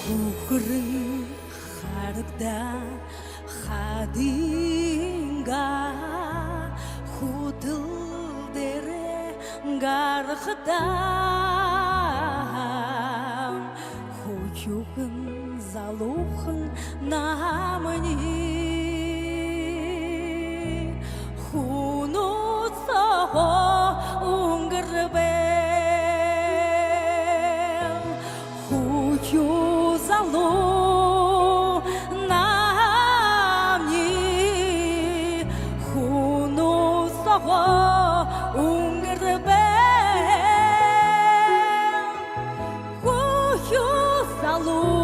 Хухрын харагда хадинга худыл дере гарахда хучугын залухын намани хунуцо унгрбел хучу залу намни хунуцо унгрбел хучу залу